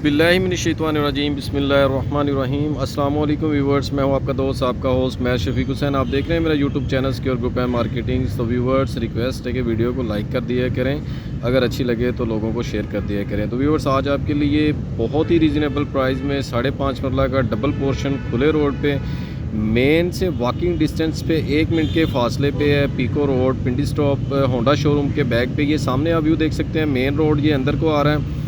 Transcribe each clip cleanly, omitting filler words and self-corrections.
बिस्मिल्लाहिमिनश्शैतानिर्रजीम बिस्मिल्लाहिर्रहमानिर्रहीम। अस्सलाम वालेकुम व्यूवर्स, मैं हूं आपका दोस्त आपका होस्ट मैं शफीक हुसैन। आप देख रहे हैं मेरा YouTube channel secure group and marketing. तो व्यूवर्स रिक्वेस्ट है कि वीडियो को लाइक कर दिया करें, अगर अच्छी लगे तो लोगों को शेयर कर दिया करें। तो व्यूवर्स आज आपके लिए बहुत ही रीज़नेबल प्राइस में 5.5 मरला का डबल पोर्शन खुले रोड पे मेन से वॉकिंग डिस्टेंस पे 1 मिनट के फासले पे है। पीको रोड पिंडी स्टॉप होंडा शोरूम के बैक पे, ये सामने आप व्यू देख सकते हैं। मेन रोड ये अंदर को आ रहा है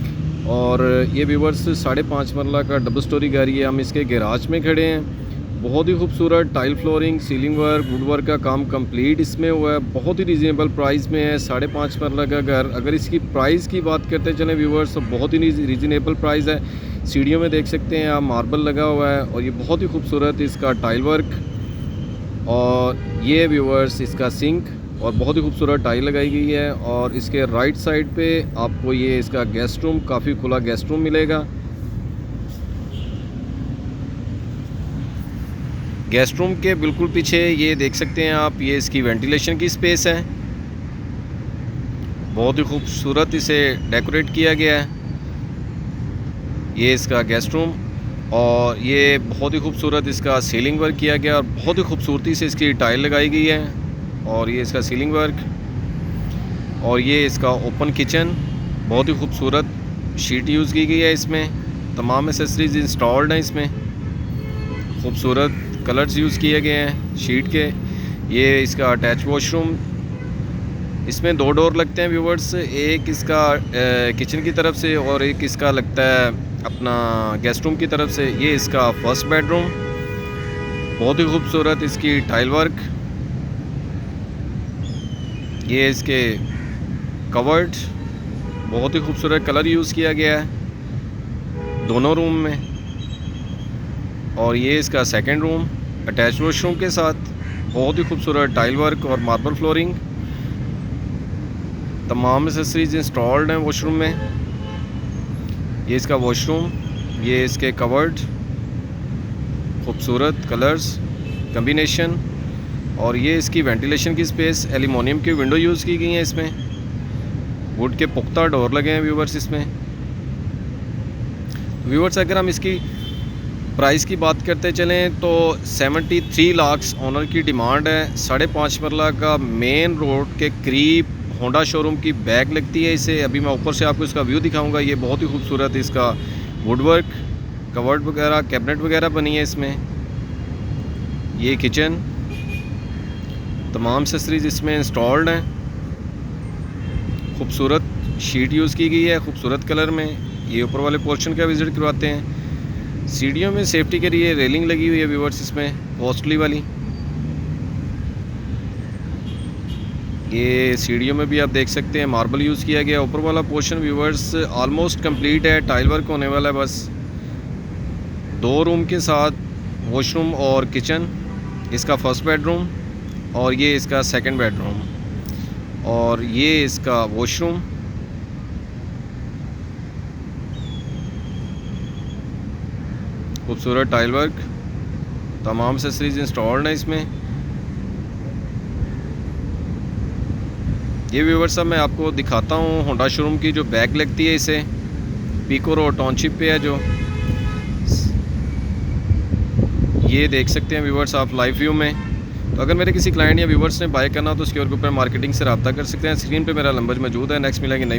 और ये व्यूवर्स 5.5 मरला का डबल स्टोरी गाड़ी है। हम इसके गैराज में खड़े हैं। बहुत ही खूबसूरत tile flooring, ceiling work, would work का काम कंप्लीट इसमें हुआ है। बहुत ही रीज़नेबल प्राइस में है 5.5 मरला का घर। अगर इसकी प्राइस की बात करते चलें व्यूवर्स तो बहुत ही रीज़नेबल प्राइस है। सीढ़ियों में देख सकते हैं आप मार्बल लगा हुआ है और ये बहुत ही खूबसूरत इसका टाइल वर्क, और ये व्यूवर्स इसका सिंक और बहुत ही खूबसूरत टाइल लगाई गई है। और इसके राइट साइड पे आपको ये इसका गेस्ट रूम, काफ़ी खुला गेस्ट रूम मिलेगा। गेस्ट रूम के बिल्कुल पीछे ये देख सकते हैं आप, ये इसकी वेंटिलेशन की स्पेस है। बहुत ही खूबसूरत इसे डेकोरेट किया गया है। ये इसका गेस्ट रूम और ये बहुत ही खूबसूरत इसका सीलिंग वर्क किया गया और बहुत ही खूबसूरती से इसकी टाइल लगाई गई है। और ये इसका सीलिंग वर्क और ये इसका ओपन किचन, बहुत ही खूबसूरत शीट यूज़ की गई है। इसमें तमाम एसेसरीज इंस्टॉल्ड हैं। इसमें खूबसूरत कलर्स यूज़ किए गए हैं शीट के। ये इसका अटैच वॉशरूम, इसमें 2 डोर लगते हैं व्यूवर्स, एक इसका किचन की तरफ से और एक इसका लगता है अपना गेस्ट रूम की तरफ से। ये इसका फर्स्ट बेडरूम, बहुत ही खूबसूरत इसकी टाइल वर्क। ये इसके कवर्ड, बहुत ही खूबसूरत कलर यूज़ किया गया है दोनों रूम में। और ये इसका सेकंड रूम अटैच वॉशरूम के साथ, बहुत ही खूबसूरत टाइल वर्क और मार्बल फ्लोरिंग। तमाम एसेसरीज इंस्टॉल्ड हैं वॉशरूम में। ये इसका वॉशरूम, ये इसके कवर्ड, खूबसूरत कलर्स कम्बिनेशन। और ये इसकी वेंटिलेशन की स्पेस, एल्युमिनियम की विंडो यूज़ की गई हैं। इसमें वुड के पुख्ता डोर लगे हैं व्यूवर्स। इसमें व्यूवर्स अगर हम इसकी प्राइस की बात करते चलें तो 73 लाख ऑनर की डिमांड है। 5.5 मरला का मेन रोड के करीब होंडा शोरूम की बैक लगती है इसे। अभी मैं ऊपर से आपको इसका व्यू दिखाऊंगा। ये बहुत ही खूबसूरत इसका वुड वर्क, कवर्ड वगैरह, कैबिनेट वगैरह बनी है इसमें। ये किचन, तमाम एसेसरीज इसमें इंस्टॉल्ड हैं। खूबसूरत शीट यूज़ की गई है खूबसूरत कलर में। ये ऊपर वाले पोर्शन का विज़िट करवाते हैं। सीढ़ियों में सेफ्टी के लिए रेलिंग लगी हुई है व्यूवर्स इसमें, कॉस्टली वाली। ये सीढ़ियों में भी आप देख सकते हैं मार्बल यूज़ किया गया। ऊपर वाला पोर्शन व्यूवर्स ऑलमोस्ट कंप्लीट है, टाइल वर्क होने वाला है बस। 2 रूम के साथ वॉशरूम और किचन, इसका फर्स्ट बेडरूम और ये इसका सेकंड बेडरूम और ये इसका वॉशरूम। खूबसूरत टाइल वर्क, तमाम एसेसरीज इंस्टॉल्ड हैं इसमें। ये व्यूवर्स अब मैं आपको दिखाता हूँ होंडा शोरूम की जो बैक लगती है इसे। पीको रोड टाउनशिप पे है जो, ये देख सकते हैं व्यूवर्स आप लाइव व्यू में। तो अगर मेरे किसी क्लाइंट या व्यूवर्स ने बाय करना हो तो सिक्योर ग्रुप में मार्केटिंग से रब्ता कर सकते हैं। स्क्रीन पे मेरा नंबर मौजूद है। नेक्स्ट मिलेंगे नई